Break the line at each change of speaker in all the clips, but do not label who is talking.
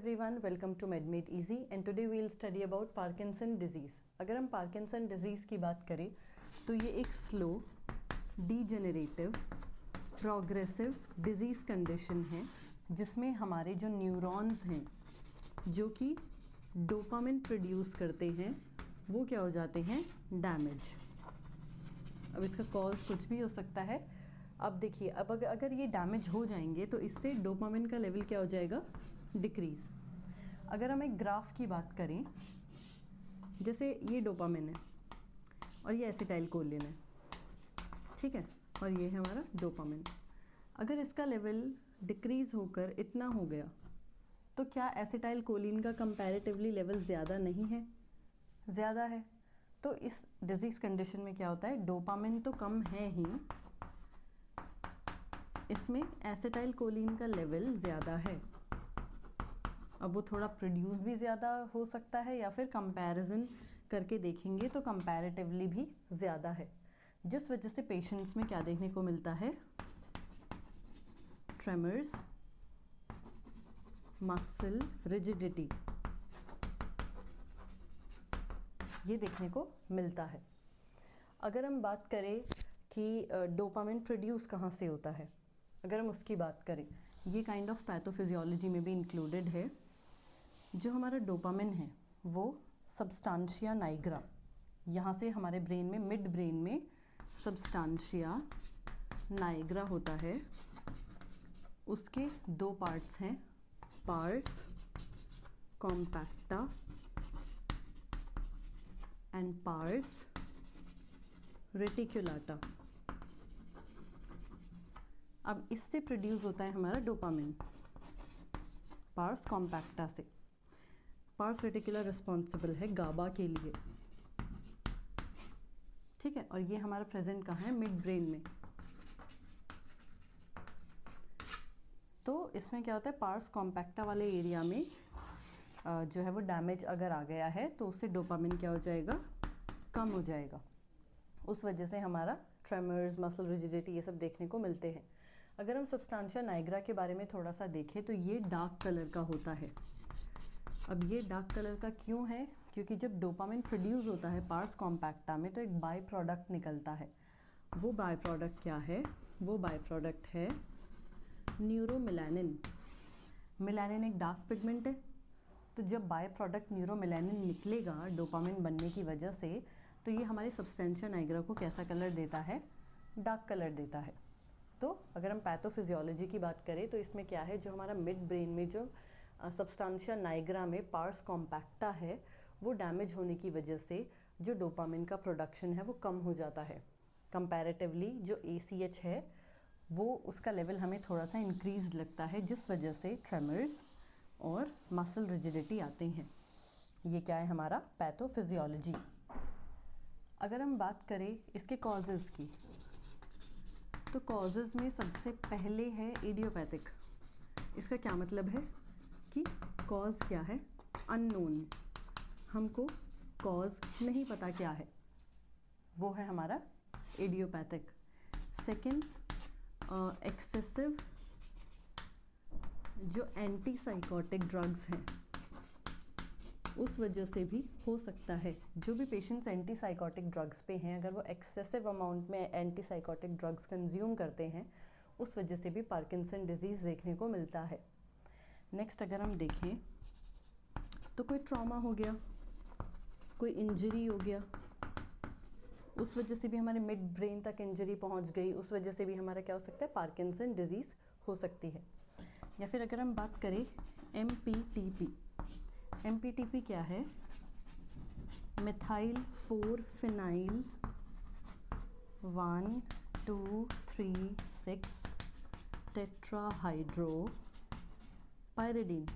everyone, welcome to MedMate Easy and today we will study about Parkinson disease. अगर हम Parkinson disease की बात करें तो ये एक slow degenerative progressive disease condition है जिसमें हमारे जो न्यूरॉन्स हैं जो कि डोपामिन प्रोड्यूस करते हैं वो क्या हो जाते हैं, डैमेज। अब इसका कॉज कुछ भी हो सकता है। अब देखिए, अब अगर ये डैमेज हो जाएंगे तो इससे डोपामिन का लेवल क्या हो जाएगा, डिक्रीज़। अगर हम एक ग्राफ की बात करें, जैसे ये डोपामिन है और ये एसिटाइल कोलिन है, ठीक है, और ये है हमारा डोपामिन। अगर इसका लेवल डिक्रीज़ होकर इतना हो गया तो क्या एसिटाइल कोलिन का कंपैरेटिवली लेवल ज़्यादा नहीं है? ज़्यादा है। तो इस डिजीज़ कंडीशन में क्या होता है, डोपामिन तो कम है ही, इसमें एसिटाइल कोलिन का लेवल ज़्यादा है। अब वो थोड़ा प्रोड्यूस भी ज़्यादा हो सकता है या फिर कंपैरिजन करके देखेंगे तो कंपैरेटिवली भी ज़्यादा है, जिस वजह से पेशेंट्स में क्या देखने को मिलता है, ट्रेमर्स, मसल रिजिडिटी, ये देखने को मिलता है। अगर हम बात करें कि डोपामिन प्रोड्यूस कहाँ से होता है, अगर हम उसकी बात करें, ये काइंड ऑफ पैथोफिजियोलॉजी में भी इंक्लूडेड है। जो हमारा डोपामिन है वो सब्सटेंशिया नाइग्रा, यहाँ से हमारे ब्रेन में, मिड ब्रेन में सब्सटेंशिया नाइग्रा होता है। उसके दो पार्ट्स हैं, pars compacta and pars reticulata. अब इससे प्रोड्यूस होता है हमारा डोपामिन, पार्स कॉम्पैक्टा से। पार्स रेटिकुलर रिस्पॉन्सिबल है गाबा के लिए, ठीक है, और ये हमारा प्रेजेंट कहाँ है, मिड ब्रेन में। तो इसमें क्या होता है, पार्स कॉम्पैक्टा वाले एरिया में जो है वो डैमेज अगर आ गया है तो उससे डोपामिन क्या हो जाएगा, कम हो जाएगा। उस वजह से हमारा ट्रेमर्स, मसल रिजिडिटी, ये सब देखने को मिलते हैं। अगर हम सब्सटेंशिया नाइग्रा के बारे में थोड़ा सा देखें तो ये डार्क कलर का होता है। अब ये डार्क कलर का क्यों है, क्योंकि जब डोपामिन प्रोड्यूस होता है पार्स कॉम्पैक्टा में तो एक बाय प्रोडक्ट निकलता है। वो बाय प्रोडक्ट क्या है, वो बाय प्रोडक्ट है न्यूरोमेलानिन। मेलानिन एक डार्क पिगमेंट है, तो जब बाय प्रोडक्ट न्यूरोमेलानिन निकलेगा डोपामिन बनने की वजह से तो ये हमारे सब्सटेंशिया नाइग्रा को कैसा कलर देता है, डार्क कलर देता है। तो अगर हम पैथोफिजियोलॉजी की बात करें तो इसमें क्या है, जो हमारा मिड ब्रेन में जो सब्सटेंशिया नाइग्रा में पार्स कॉम्पैक्टा है वो डैमेज होने की वजह से जो डोपामिन का प्रोडक्शन है वो कम हो जाता है। कंपैरेटिवली जो ACH है वो उसका लेवल हमें थोड़ा सा इंक्रीज लगता है, जिस वजह से ट्रेमर्स और मसल रिजिडिटी आते हैं। ये क्या है, हमारा पैथोफिजियोलॉजी। अगर हम बात करें इसके कॉजेज़ की तो कॉजेज़ में सबसे पहले है इडियोपैथिक। इसका क्या मतलब है कि कॉज क्या है, अननोन, हमको कॉज नहीं पता क्या है, वो है हमारा इडियोपैथिक। सेकंड, एक्सेसिव जो एंटी साइकोटिक ड्रग्स हैं उस वजह से भी हो सकता है। जो भी पेशेंट्स एंटी साइकोटिक ड्रग्स पे हैं, अगर वो एक्सेसिव अमाउंट में एंटी साइकोटिक ड्रग्स कंज्यूम करते हैं उस वजह से भी पार्किंसन डिजीज़ देखने को मिलता है। नेक्स्ट अगर हम देखें तो कोई ट्रॉमा हो गया, कोई इंजरी हो गया, उस वजह से भी हमारे मिड ब्रेन तक इंजरी पहुंच गई, उस वजह से भी हमारा क्या हो सकता है, पार्किंसन डिजीज़ हो सकती है। या फिर अगर हम बात करें MPTP, MPTP क्या है, मिथाइल 4-फिनाइल 1,2,3,6 टेट्राहाइड्रोपाइरिडीन।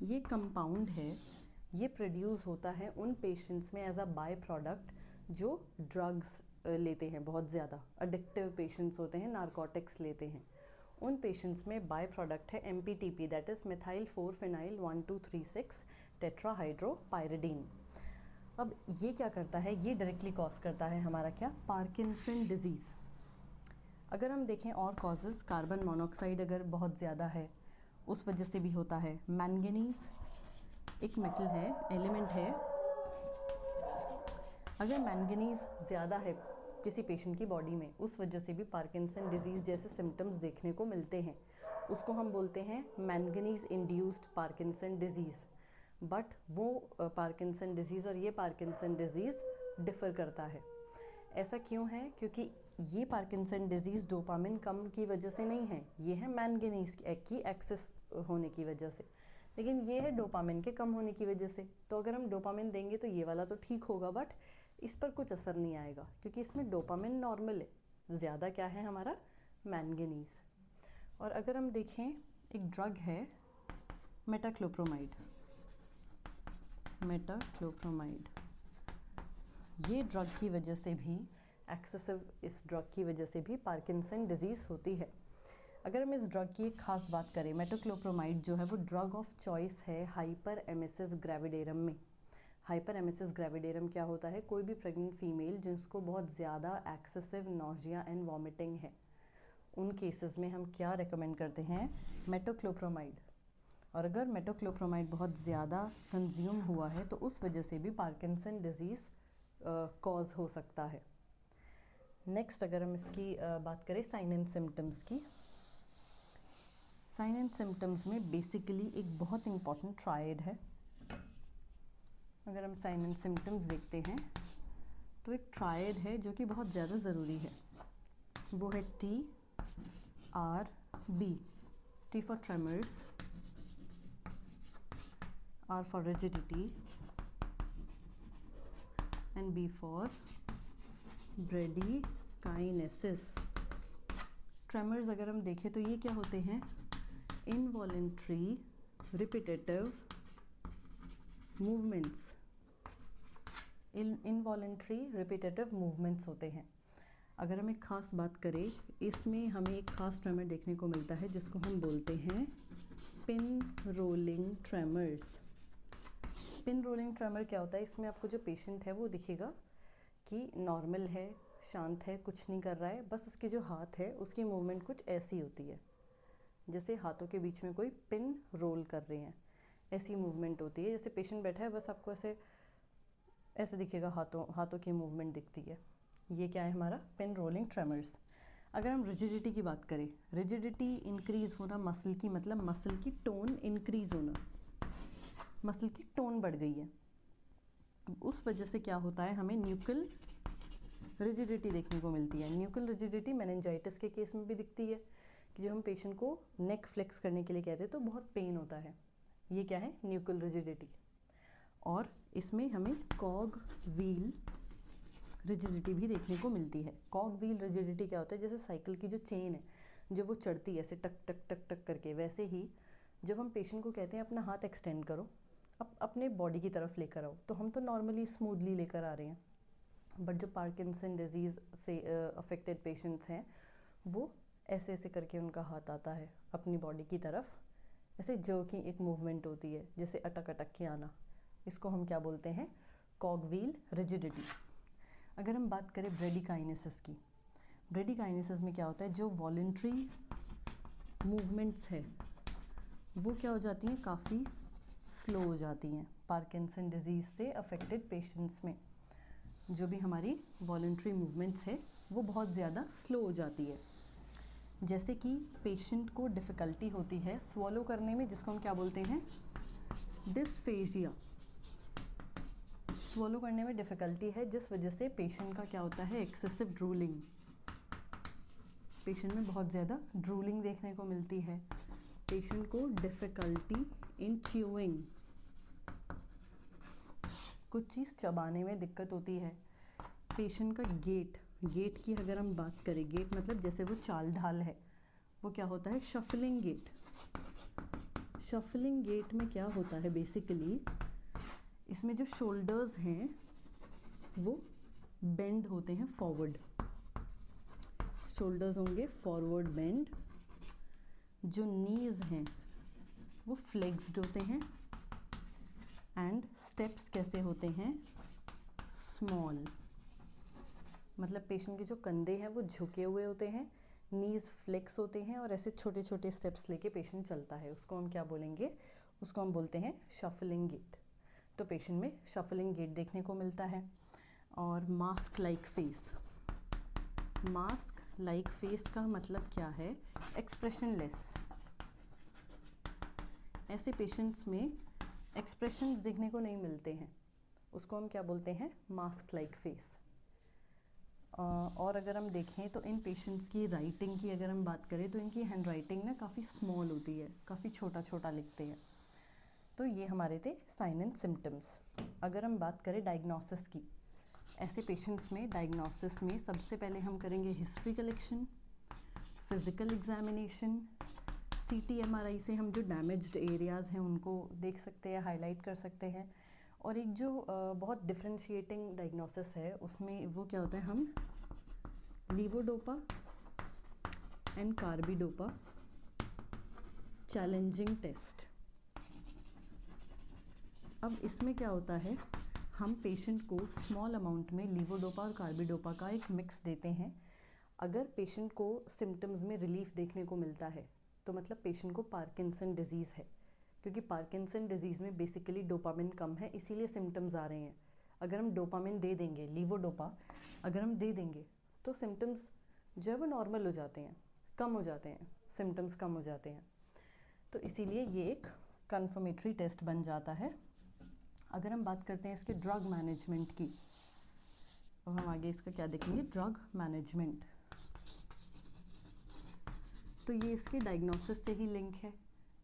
ये कंपाउंड है, ये प्रोड्यूस होता है उन पेशेंट्स में एज अ बाय प्रोडक्ट जो ड्रग्स लेते हैं, बहुत ज़्यादा एडिक्टिव पेशेंट्स होते हैं, नारकोटिक्स लेते हैं, उन पेशेंट्स में बाय प्रोडक्ट है MPTP, दैट इज़ मिथाइल 4-फिनाइल 1,2,3,6 टेट्राहाइड्रोपाइरिडीन। अब ये क्या करता है, ये डायरेक्टली कॉज करता है हमारा क्या, पार्किंसन डिजीज़। अगर हम देखें और कॉजेज़, कार्बन मोनोऑक्साइड अगर बहुत ज़्यादा है उस वजह से भी होता है। मैंगनीज एक मेटल है, एलिमेंट है, अगर मैंगनीज ज़्यादा है किसी पेशेंट की बॉडी में, उस वजह से भी पार्किंसन डिजीज़ जैसे सिम्टम्स देखने को मिलते हैं। उसको हम बोलते हैं manganese induced Parkinson disease. But वो पार्किंसन डिजीज़ और ये पार्किंसन डिजीज़ डिफ़र करता है। ऐसा क्यों है? क्योंकि ये पार्किंसन डिजीज़ डोपामिन कम की वजह से नहीं है, ये है मैंगनीज की एक्सेस होने की वजह से, लेकिन ये है डोपामिन के कम होने की वजह से। तो अगर हम डोपामिन देंगे तो ये वाला तो ठीक होगा, बट इस पर कुछ असर नहीं आएगा क्योंकि इसमें डोपामिन नॉर्मल है, ज़्यादा क्या है हमारा मैंगनीज। और अगर हम देखें, एक ड्रग है मेटाक्लोप्रोमाइड, ये ड्रग की वजह से भी इस ड्रग की वजह से भी पार्किंसन डिजीज़ होती है। अगर हम इस ड्रग की एक खास बात करें, मेटाक्लोप्रोमाइड जो है वो ड्रग ऑफ चॉइस है हाइपर एमेसिस ग्रेविडेरम में। हाइपर एमेसिस ग्रेविडेरम क्या होता है? कोई भी प्रेग्नेंट फीमेल जिसको बहुत ज़्यादा एक्सेसिव नॉजिया एंड वॉमिटिंग है, उन केसेस में हम क्या रेकमेंड करते हैं? मेटाक्लोप्रोमाइड। और अगर मेटाक्लोप्रोमाइड बहुत ज़्यादा कंज्यूम हुआ है तो उस वजह से भी पार्किंसन डिजीज़ कॉज हो सकता है। नेक्स्ट अगर हम इसकी बात करें साइन एंड सिम्टम्स की, साइन एंड सिम्टम्स में बेसिकली एक बहुत इम्पॉर्टेंट ट्रायड है। अगर हम साइन एंड सिम्टम्स देखते हैं तो एक ट्रायड है जो कि बहुत ज़्यादा ज़रूरी है, वो है TRB। T for tremors, R for rigidity and B for bradykinesia. Tremors अगर हम देखें तो ये क्या होते हैं? Involuntary repetitive movements, involuntary repetitive movements होते हैं। अगर हम एक ख़ास बात करें, इसमें हमें एक ख़ास ट्रेमर देखने को मिलता है जिसको हम बोलते हैं pin rolling tremors. Pin rolling tremor क्या होता है? इसमें आपको जो पेशेंट है वो दिखेगा कि नॉर्मल है, शांत है, कुछ नहीं कर रहा है, बस उसके जो हाथ है उसकी मूवमेंट कुछ ऐसी होती है जैसे हाथों के बीच में कोई पिन रोल कर रहे हैं, ऐसी मूवमेंट होती है। जैसे पेशेंट बैठा है, बस आपको ऐसे दिखेगा, हाथों की मूवमेंट दिखती है। ये क्या है? हमारा पिन रोलिंग ट्रेमर्स। अगर हम रिजिडिटी की बात करें, रिजिडिटी इंक्रीज़ होना मसल की, मतलब मसल की टोन इंक्रीज़ होना, मसल की टोन बढ़ गई है, उस वजह से क्या होता है? हमें न्यूकल रिजिडिटी देखने को मिलती है। न्यूकल रिजिडिटी मेनिंजाइटिस के केस में भी दिखती है कि जब हम पेशेंट को नेक फ्लेक्स करने के लिए कहते हैं तो बहुत पेन होता है, ये क्या है? Nuchal rigidity. और इसमें हमें कॉग व्हील रिजिडिटी भी देखने को मिलती है। कॉग व्हील रिजिडिटी क्या होता है? जैसे साइकिल की जो चेन है, जब वो चढ़ती है ऐसे टक टक टक टक करके, वैसे ही जब हम पेशेंट को कहते हैं अपना हाथ एक्सटेंड करो, अपने बॉडी की तरफ लेकर आओ, तो हम तो नॉर्मली स्मूथली लेकर आ रहे हैं, बट जो पार्किंसन डिजीज़ से अफेक्टेड पेशेंट्स हैं वो ऐसे ऐसे करके उनका हाथ आता है अपनी बॉडी की तरफ, ऐसे जर्की एक मूवमेंट होती है, जैसे अटक अटक के आना। इसको हम क्या बोलते हैं? कॉग व्हील रिजिडिटी। अगर हम बात करें ब्रेडीकाइनेसिस की, ब्रेडीकाइनेसिस में क्या होता है? जो वॉलेंट्री मूवमेंट्स है वो क्या हो जाती हैं? काफ़ी स्लो हो जाती हैं। पार्किंसन डिजीज़ से अफेक्टेड पेशेंट्स में जो भी हमारी वॉलेंट्री मूवमेंट्स है वो बहुत ज़्यादा स्लो हो जाती है। जैसे कि पेशेंट को डिफ़िकल्टी होती है स्वॉलो करने में, जिसको हम क्या बोलते हैं? डिस्फेजिया। स्वॉलो करने में डिफ़िकल्टी है जिस वजह से पेशेंट का क्या होता है? Excessive drooling. पेशेंट में बहुत ज़्यादा ड्रूलिंग देखने को मिलती है। पेशेंट को डिफ़िकल्टी इन च्यूइंग, कुछ चीज़ चबाने में दिक्कत होती है। पेशेंट का गेट की अगर हम बात करें, गेट मतलब जैसे वो चाल ढाल है, वो क्या होता है? Shuffling gate. शफलिंग गेट में क्या होता है? बेसिकली इसमें जो शोल्डर्स हैं वो बेंड होते हैं फॉरवर्ड, शोल्डर्स होंगे फॉरवर्ड बेंड, जो नीज हैं वो फ्लेक्स्ड होते हैं, एंड स्टेप्स कैसे होते हैं? स्मॉल। मतलब पेशेंट के जो कंधे हैं वो झुके हुए होते हैं, नीज फ्लेक्स होते हैं और ऐसे छोटे छोटे स्टेप्स लेके पेशेंट चलता है, उसको हम क्या बोलेंगे, उसको हम बोलते हैं शफलिंग गीट। तो पेशेंट में शफलिंग गीट देखने को मिलता है। और mask like face, mask like face का मतलब क्या है, एक्सप्रेशनलेस। ऐसे पेशेंट्स में एक्सप्रेशंस देखने को नहीं मिलते हैं, उसको हम क्या बोलते हैं, मास्क लाइक फेस। और अगर हम देखें तो इन पेशेंट्स की राइटिंग की अगर हम बात करें तो इनकी हैंड राइटिंग ना काफ़ी स्मॉल होती है, काफ़ी छोटा छोटा लिखते हैं। तो ये हमारे थे साइन एंड सिम्टम्स। अगर हम बात करें डायग्नोसिस की, ऐसे पेशेंट्स में डायग्नोसिस में सबसे पहले हम करेंगे history collection, physical examination, CT MRI से हम जो डैमेज्ड एरियाज़ हैं उनको देख सकते हैं, हाईलाइट कर सकते हैं। और एक जो बहुत डिफरेंशिएटिंग डायग्नोसिस है उसमें वो क्या होता है, हम levodopa and carbidopa challenging test. अब इसमें क्या होता है, हम पेशेंट को स्मॉल अमाउंट में लीवोडोपा और कार्बिडोपा का एक मिक्स देते हैं। अगर पेशेंट को सिम्टम्स में रिलीफ देखने को मिलता है तो मतलब पेशेंट को पार्किंसन डिजीज़ है, क्योंकि पार्किंसन डिजीज़ में बेसिकली डोपामिन कम है, इसीलिए सिम्टम्स आ रहे हैं। अगर हम डोपामिन दे देंगे, लीवोडोपा अगर हम दे देंगे तो सिम्टम्स जो है वो नॉर्मल हो जाते हैं, कम हो जाते हैं, सिम्टम्स कम हो जाते हैं। तो इसीलिए ये एक कन्फर्मेटरी टेस्ट बन जाता है। अगर हम बात करते हैं इसके ड्रग मैनेजमेंट की, तो हम आगे इसका क्या देखेंगे, ड्रग मैनेजमेंट। तो ये इसके डायग्नोसिस से ही लिंक है,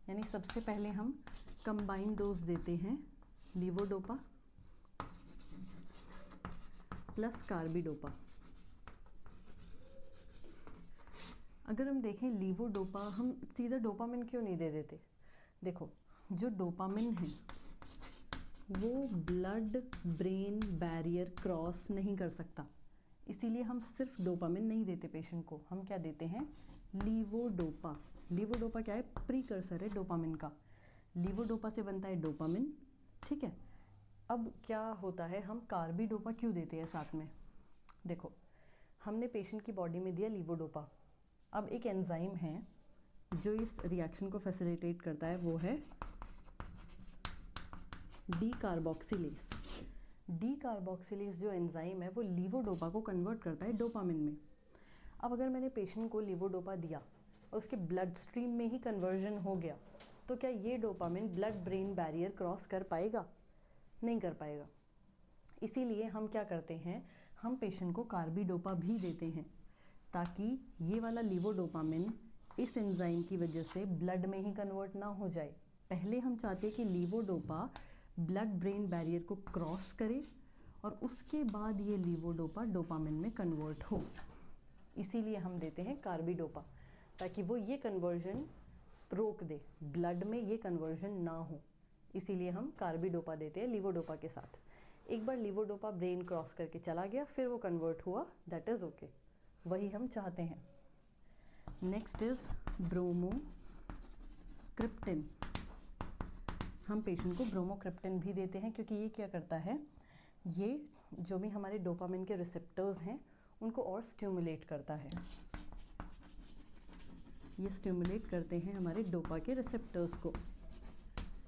यानी सबसे पहले हम कंबाइंड डोज देते हैं लीवोडोपा प्लस कार्बिडोपा। अगर हम देखें लीवोडोपा, हम सीधा डोपामिन क्यों नहीं दे देते, देखो जो डोपामिन है वो ब्लड ब्रेन बैरियर क्रॉस नहीं कर सकता, इसीलिए हम सिर्फ डोपामिन नहीं देते पेशेंट को, हम क्या देते हैं, लीवोडोपा। लीवोडोपा क्या है, प्रीकर्सर है डोपामिन का, लीवोडोपा से बनता है डोपामिन, ठीक है। अब क्या होता है, हम कार्बिडोपा क्यों देते हैं साथ में, देखो हमने पेशेंट की बॉडी में दिया लीवोडोपा, अब एक एंजाइम है जो इस रिएक्शन को फैसिलिटेट करता है, वो है डी कार्बोक्सिलेज। डी कार्बोक्सिलेज जो एंजाइम है वो लीवोडोपा को कन्वर्ट करता है डोपामिन में। अब अगर मैंने पेशेंट को लीवोडोपा दिया और उसके ब्लड स्ट्रीम में ही कन्वर्जन हो गया, तो क्या ये dopamine blood brain barrier cross कर पाएगा, नहीं कर पाएगा। इसीलिए हम क्या करते हैं, हम पेशेंट को कार्बिडोपा भी देते हैं, ताकि ये वाला लीवोडोपामिन इस एंजाइम की वजह से ब्लड में ही कन्वर्ट ना हो जाए। पहले हम चाहते हैं कि लीवोडोपा ब्लड ब्रेन बैरियर को क्रॉस करे और उसके बाद ये लीवोडोपा डोपामिन में कन्वर्ट हो, इसीलिए हम देते हैं कार्बिडोपा, ताकि वो ये कन्वर्जन रोक दे, ब्लड में ये कन्वर्जन ना हो, इसीलिए हम कार्बिडोपा देते हैं लीवोडोपा के साथ। एक बार लीवोडोपा ब्रेन क्रॉस करके चला गया, फिर वो कन्वर्ट हुआ, दैट इज़ ओके, वही हम चाहते हैं। Next is bromocriptine. हम पेशेंट को ब्रोमोक्रिप्टिन भी देते हैं, क्योंकि ये क्या करता है, ये जो भी हमारे डोपामिन के रिसेप्टर्स हैं उनको और स्टिमुलेट करता है, ये स्टिमुलेट करते हैं हमारे डोपा के रिसेप्टर्स को।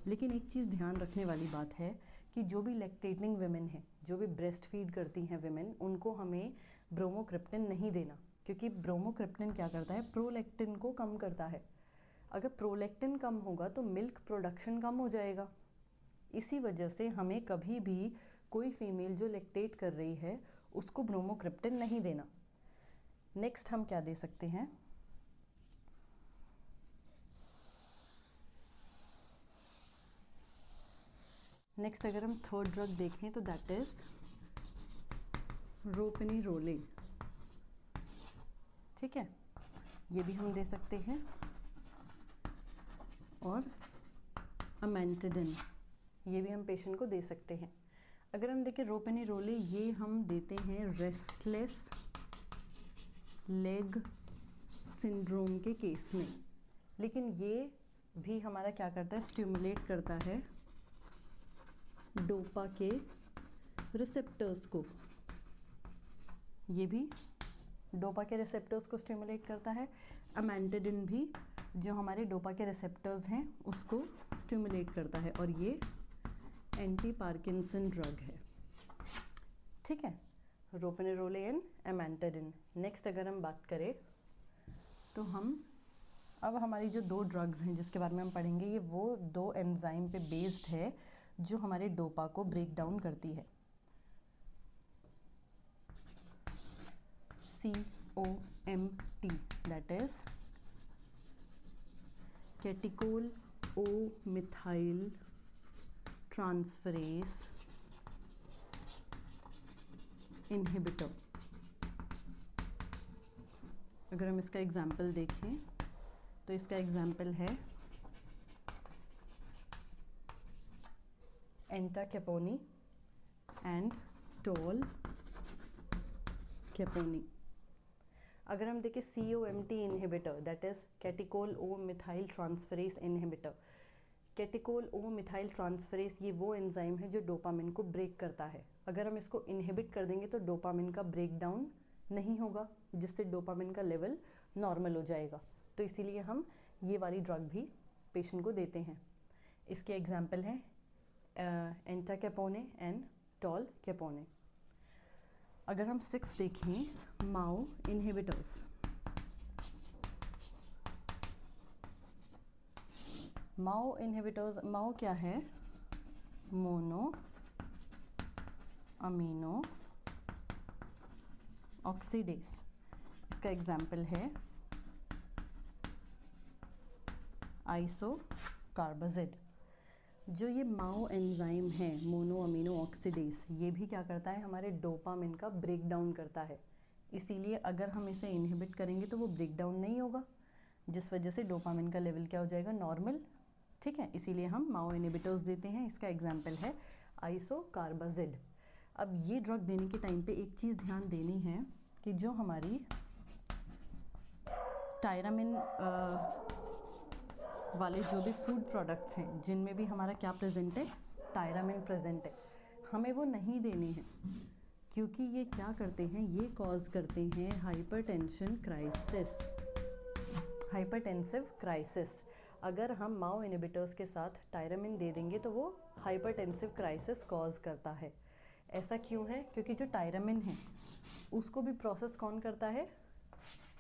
लेकिन एक चीज़ ध्यान रखने वाली बात है कि जो भी लैक्टेटिंग विमेन हैं, जो भी ब्रेस्ट फीड करती हैं विमेन, उनको हमें ब्रोमोक्रिप्टिन नहीं देना, क्योंकि ब्रोमोक्रिप्टिन क्या करता है, प्रोलैक्टिन को कम करता है। अगर प्रोलैक्टिन कम होगा तो मिल्क प्रोडक्शन कम हो जाएगा, इसी वजह से हमें कभी भी कोई फीमेल जो लैक्टेट कर रही है उसको ब्रोमोक्रिप्टिन नहीं देना। नेक्स्ट हम क्या दे सकते हैं, नेक्स्ट अगर हम थर्ड ड्रग देखें तो दैट इज रोपिनिरोलिन, ठीक है, ये भी हम दे सकते हैं। और अमेंटिडिन, ये भी हम पेशेंट को दे सकते हैं। अगर हम देखें रोपिनिरोलिन, ये हम देते हैं रेस्टलेस लेग सिंड्रोम के केस में, लेकिन ये भी हमारा क्या करता है, स्टिमुलेट करता है डोपा के रिसेप्टर्स को, ये भी डोपा के रिसेप्टर्स को स्टिमुलेट करता है। अमेंटाडिन भी जो हमारे डोपा के रिसेप्टर्स हैं उसको स्टिमुलेट करता है, और ये एंटी पार्किंसन ड्रग है, ठीक है। रोपनेरोलेन, अमेंटाडिन। नेक्स्ट अगर हम बात करें तो अब हमारी जो 2 ड्रग्स हैं जिसके बारे में हम पढ़ेंगे, ये वो 2 एंजाइम पे बेस्ड है जो हमारे डोपा को ब्रेक डाउन करती है। COMT, that is catechol O methyl transferase inhibitor. अगर हम इसका एग्जाम्पल देखें तो इसका एग्जाम्पल है एंटाकेपोनी एंड टोल कैपोनी। अगर हम देखें COMT inhibitor, that is catechol O methyl transferase inhibitor. Catechol O methyl transferase ये वो एंजाइम है जो डोपामिन को ब्रेक करता है। अगर हम इसको इनहिबिट कर देंगे तो डोपामिन का ब्रेक डाउन नहीं होगा, जिससे डोपामिन का लेवल नॉर्मल हो जाएगा। तो इसीलिए हम ये वाली ड्रग भी पेशेंट को देते हैं। इसके एग्जाम्पल हैं एंटाकेपोने एंड टॉल कैपोने। अगर हम 6 देखें, माओ इनहिबिटर्स। माओ इनहिबिटर्स, माओ क्या है? Mono amino oxidase. इसका एग्जाम्पल है आइसोकार्बाजिड। जो ये माओ एंजाइम है, मोनो अमीनो ऑक्सीडेज, ये भी क्या करता है? हमारे डोपामिन का ब्रेक डाउन करता है। इसीलिए अगर हम इसे इनहिबिट करेंगे तो वो ब्रेक डाउन नहीं होगा, जिस वजह से डोपामिन का लेवल क्या हो जाएगा? नॉर्मल, ठीक है। इसीलिए हम माओ इनहिबिटर्स देते हैं। इसका एग्जाम्पल है आइसोकार्बाजिड। अब ये ड्रग देने के टाइम पे एक चीज़ ध्यान देनी है कि जो हमारी टायरामिन वाले जो भी फूड प्रोडक्ट्स हैं जिनमें भी हमारा क्या प्रेजेंट है? टायरामिन प्रेजेंट है, हमें वो नहीं देने हैं, क्योंकि ये क्या करते हैं? ये कॉज करते हैं हाइपरटेंशन क्राइसिस, हाइपरटेंसिव क्राइसिस। अगर हम माओ इनहिबिटर्स के साथ टायरामिन दे देंगे तो वो हाइपरटेंसिव क्राइसिस कॉज करता है। ऐसा क्यों है? क्योंकि जो टायरामिन है उसको भी प्रोसेस कौन करता है?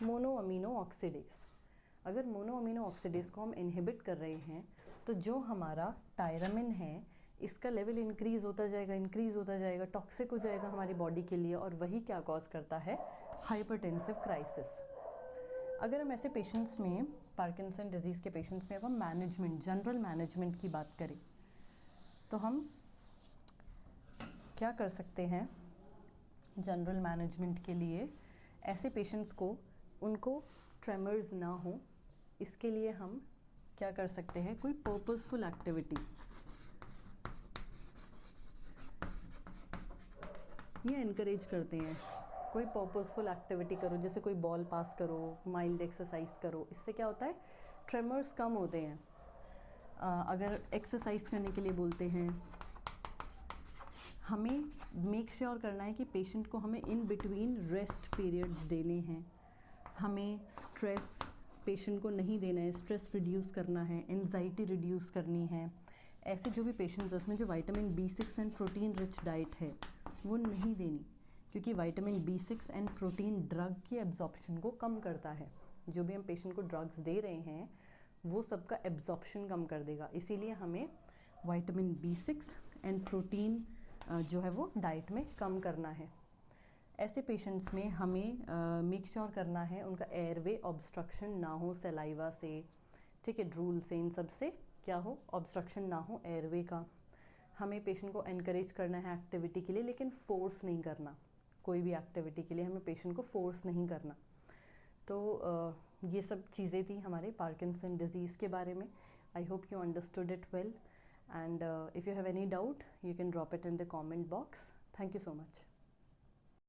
Mono amino oxidase. अगर मोनो अमीनो ऑक्सीडेज को हम इनहिबिट कर रहे हैं तो जो हमारा टायरामिन है इसका लेवल इंक्रीज़ होता जाएगा, इंक्रीज़ होता जाएगा, टॉक्सिक हो जाएगा हमारी बॉडी के लिए, और वही क्या कॉज करता है? Hypertensive crisis. अगर हम ऐसे पेशेंट्स में, पार्किंसन डिजीज़ के पेशेंट्स में, अब हम मैनेजमेंट, जनरल मैनेजमेंट की बात करें तो हम क्या कर सकते हैं? जनरल मैनेजमेंट के लिए ऐसे पेशेंट्स को, उनको ट्रेमर्स ना हो, इसके लिए हम क्या कर सकते हैं? कोई पर्पसफुल एक्टिविटी, ये इनकरेज करते हैं। कोई पर्पसफुल एक्टिविटी करो, जैसे कोई बॉल पास करो, माइल्ड एक्सरसाइज करो। इससे क्या होता है? ट्रेमर्स कम होते हैं। अगर एक्सरसाइज करने के लिए बोलते हैं, हमें मेक श्योर करना है कि पेशेंट को हमें इन बिटवीन रेस्ट पीरियड्स देने हैं। हमें स्ट्रेस पेशेंट को नहीं देना है, स्ट्रेस रिड्यूस करना है, एंजाइटी रिड्यूस करनी है। ऐसे जो भी पेशेंट्स उसमें जो vitamin B6 and protein rich diet है वो नहीं देनी, क्योंकि vitamin B6 and protein drug की एब्जॉर्प्शन को कम करता है। जो भी हम पेशेंट को ड्रग्स दे रहे हैं वो सबका एब्जॉर्प्शन कम कर देगा। इसीलिए हमें विटामिन B6 एंड प्रोटीन जो है वो डाइट में कम करना है। ऐसे पेशेंट्स में हमें मेक श्योर करना है उनका एयरवे ऑब्स्ट्रक्शन ना हो सलाइवा से, ठीक है, ड्रूल से, इन सब से क्या हो? ऑब्स्ट्रक्शन ना हो एयरवे का। हमें पेशेंट को एनकरेज करना है एक्टिविटी के लिए, लेकिन फोर्स नहीं करना। कोई भी एक्टिविटी के लिए हमें पेशेंट को फोर्स नहीं करना। तो ये सब चीज़ें थी हमारे पार्किंसन डिजीज़ के बारे में। I hope you understood it well, and if you have any doubt you can drop it in the comment box. Thank you so much.